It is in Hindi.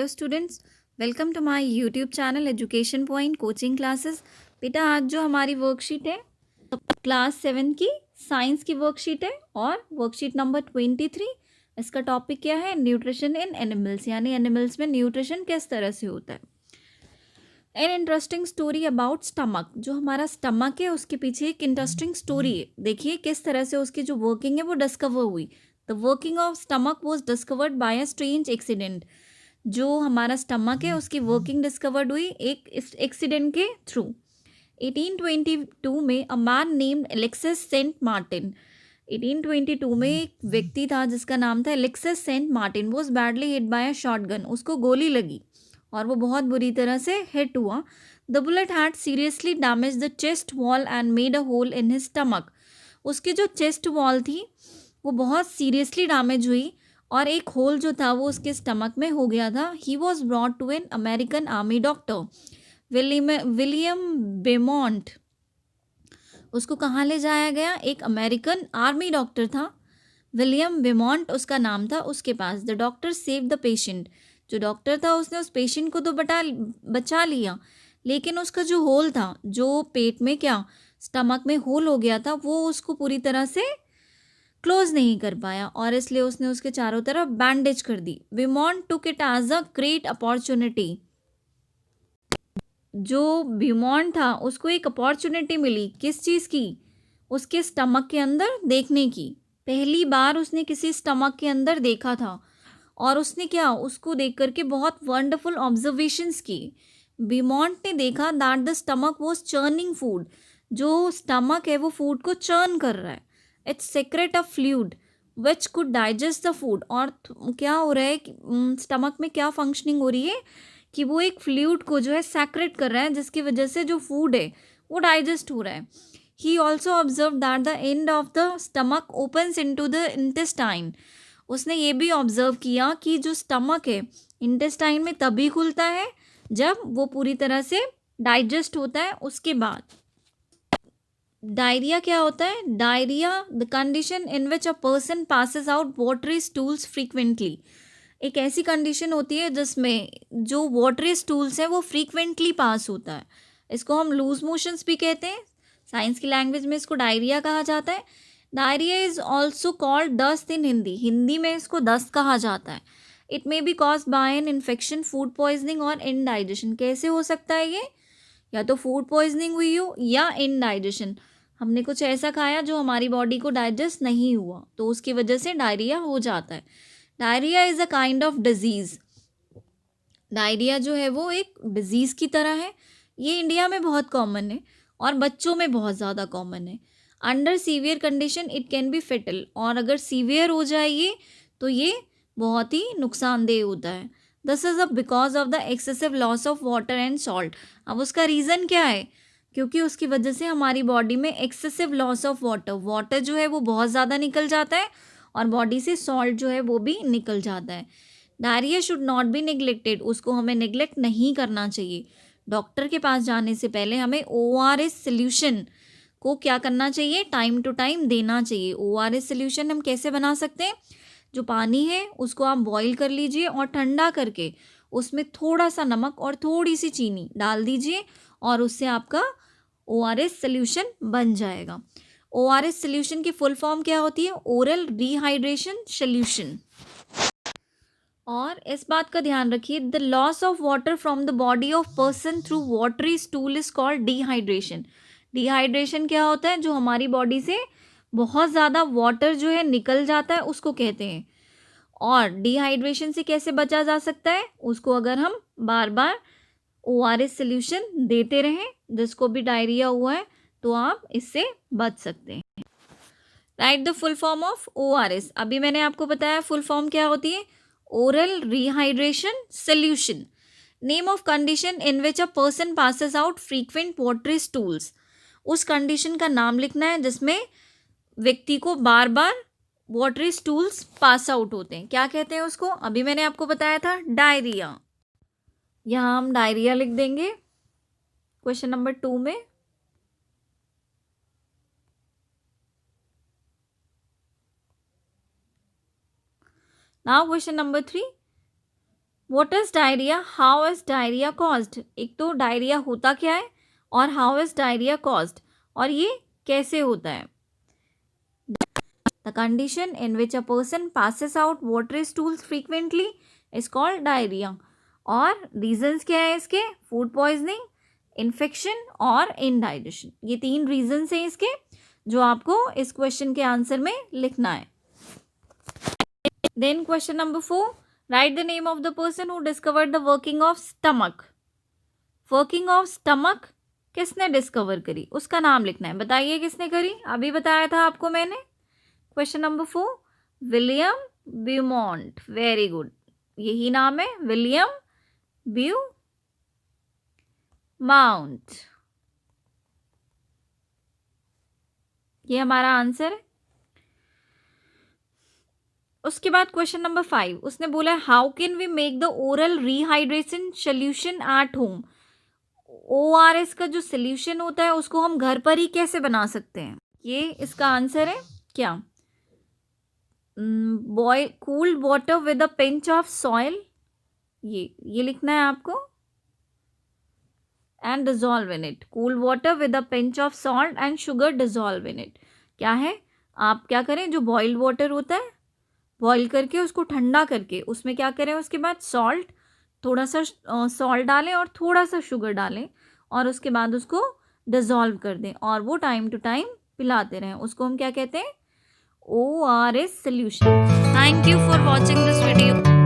Students, welcome to my YouTube channel Education Point Coaching Classes. बेटा आज जो हमारी वर्कशीट है क्लास 7 की साइंस की वर्कशीट है और वर्कशीट नंबर 23। इसका टॉपिक क्या है? न्यूट्रिशन इन एनिमल्स, यानी एनिमल्स में न्यूट्रिशन किस तरह से होता है। An interesting story about stomach. जो हमारा स्टमक है उसके पीछे एक इंटरेस्टिंग स्टोरी है। देखिए किस तरह से उसकी जो वर्किंग है वो डिस्कवर हुई। The working of stomach was discovered by a strange accident. जो हमारा स्टमक है उसकी वर्किंग डिस्कवर्ड हुई एक एक्सीडेंट के थ्रू। 1822 में a man named Alexis Saint Martin. 1822 में एक व्यक्ति था जिसका नाम था Alexis Saint Martin was badly hit by a shotgun. उसको गोली लगी और वो बहुत बुरी तरह से हिट हुआ। The bullet had seriously damage the chest wall and made a hole in his stomach. उसकी जो चेस्ट वॉल थी वो बहुत सीरियसली डैमेज हुई और एक होल जो था वो उसके स्टमक में हो गया था। He was brought to an American army doctor William Beaumont. उसको कहाँ ले जाया गया? एक अमेरिकन आर्मी डॉक्टर था, विलियम बेमोंट उसका नाम था, उसके पास। The doctor save the patient. जो डॉक्टर था उसने उस पेशेंट को तो बचा लिया, लेकिन उसका जो होल था, जो पेट में क्या स्टमक में होल हो गया था, वो उसको पूरी तरह से क्लोज नहीं कर पाया और इसलिए उसने उसके चारों तरफ बैंडेज कर दी। Beaumont took it as a great opportunity. जो विमॉन्ट था उसको एक अपॉर्चुनिटी मिली, किस चीज़ की? उसके स्टमक के अंदर देखने की। पहली बार उसने किसी स्टमक के अंदर देखा था और उसने क्या उसको देख करके बहुत वंडरफुल ऑब्जर्वेशंस की। विमॉन्ट ने देखा that the stomach was churning food. जो स्टमक है वो फूड को चर्न कर रहा है। It's secrete a fluid which could digest the food. और क्या हो रहा है कि स्टमक में क्या फंक्शनिंग हो रही है कि वो एक फ्लूइड को जो है सेक्रेट कर रहा है, जिसकी वजह से जो फूड है वो डाइजेस्ट हो रहा है। He also observe that the end of the stomach opens into the intestine. उसने ये भी ऑब्जर्व किया कि जो स्टमक है इंटेस्टाइन में तभी खुलता है जब वो पूरी तरह से डाइजेस्ट होता है। उसके बाद डायरिया क्या होता है? Diarrhoea the condition in which a person passes out watery stools frequently. एक ऐसी कंडीशन होती है जिसमें जो वाटरी स्टूल्स हैं वो फ्रीक्वेंटली पास होता है। इसको हम लूज मोशंस भी कहते हैं। साइंस की लैंग्वेज में इसको डायरिया कहा जाता है। डायरिया इज ऑल्सो कॉल्ड दस्त इन हिंदी। हिंदी में इसको दस्त कहा जाता है। It may be cause by an infection, food poisoning और इनडाइजेशन। कैसे हो सकता है ये? या तो फूड पॉइजनिंग हुई हो या इनडाइजेशन। हमने कुछ ऐसा खाया जो हमारी बॉडी को डाइजेस्ट नहीं हुआ, तो उसकी वजह से डायरिया हो जाता है। Diarrhoea is a kind of disease. Diarrhoea जो है वो एक डिजीज़ की तरह है। ये इंडिया में बहुत कॉमन है और बच्चों में बहुत ज़्यादा कॉमन है। Under severe condition it can be fatal. और अगर सीवियर हो जाए ये तो ये बहुत ही नुकसानदेह होता है। This is a because of the excessive loss of water and salt. अब उसका रीज़न क्या है? क्योंकि उसकी वजह से हमारी बॉडी में एक्सेसिव लॉस ऑफ वाटर जो है वो बहुत ज़्यादा निकल जाता है और बॉडी से सॉल्ट जो है वो भी निकल जाता है। Diarrhoea should not be neglected. उसको हमें निगलेक्ट नहीं करना चाहिए। डॉक्टर के पास जाने से पहले हमें ORS सोल्यूशन को क्या करना चाहिए? टाइम टू टाइम देना चाहिए। ORS सोल्यूशन हम कैसे बना सकते हैं? जो पानी है उसको आप बॉईल कर लीजिए और ठंडा करके उसमें थोड़ा सा नमक और थोड़ी सी चीनी डाल दीजिए और उससे आपका ORS सोल्यूशन बन जाएगा। ORS सोल्यूशन की फुल फॉर्म क्या होती है? Oral rehydration solution. और इस बात का ध्यान रखिए, the loss of water from the body of person through watery stool is called dehydration. Dehydration क्या होता है? जो हमारी बॉडी से बहुत ज़्यादा वाटर जो है निकल जाता है उसको कहते हैं। और डिहाइड्रेशन से कैसे बचा जा सकता है? उसको अगर हम बार बार ORS सोल्यूशन देते रहें, जिसको भी डायरिया हुआ है तो आप इससे बच सकते हैं। Right the full form of ORS। अभी मैंने आपको बताया फुल फॉर्म क्या होती है? Oral rehydration solution. Name of condition in which a person passes out frequent watery stools. उस कंडीशन का नाम लिखना है जिसमें व्यक्ति को बार बार वाटरी स्टूल्स पास आउट होते हैं। क्या कहते हैं उसको? अभी मैंने आपको बताया था डायरिया। यहाँ हम डायरिया लिख देंगे क्वेश्चन नंबर 2 में। Now question number 3, what is diarrhoea, how is diarrhoea caused. एक तो डायरिया होता क्या है और हाउ इज डायरिया कॉज्ड, और ये कैसे होता है। The condition in which a person passes out watery stools frequently is called diarrhoea. और रीजंस क्या है इसके, फूड पॉइजनिंग, इन्फेक्शन और इनडाइजेशन। ये 3 रीजंस हैं इसके, जो आपको इस क्वेश्चन के आंसर में लिखना है। Then question number 4, write the name of the person who discovered the working of stomach. Working of stomach किसने डिस्कवर करी, उसका नाम लिखना है। बताइए किसने करी, अभी बताया था आपको मैंने। Question number 4, William Beaumont. Very good, यही नाम है, विलियम ब्यूमाउंट। ये हमारा आंसर है। उसके बाद क्वेश्चन नंबर 5, उसने बोला how can we make the oral rehydration solution at home. ORS का जो सोल्यूशन होता है उसको हम घर पर ही कैसे बना सकते हैं, ये इसका आंसर है क्या। Boil cooled water with a pinch of soil, ये लिखना है आपको, and dissolve in it. Cool water with a pinch of salt and sugar dissolve in it. क्या है, आप क्या करें, जो बॉइल्ड वाटर होता है बॉईल करके उसको ठंडा करके उसमें क्या करें, उसके बाद सॉल्ट, थोड़ा सा सॉल्ट डालें और थोड़ा सा शुगर डालें और उसके बाद उसको डिज़ोल्व कर दें और वो टाइम टू टाइम पिलाते रहें। उसको हम क्या कहते हैं, ORS solution. Thank you for watching this video.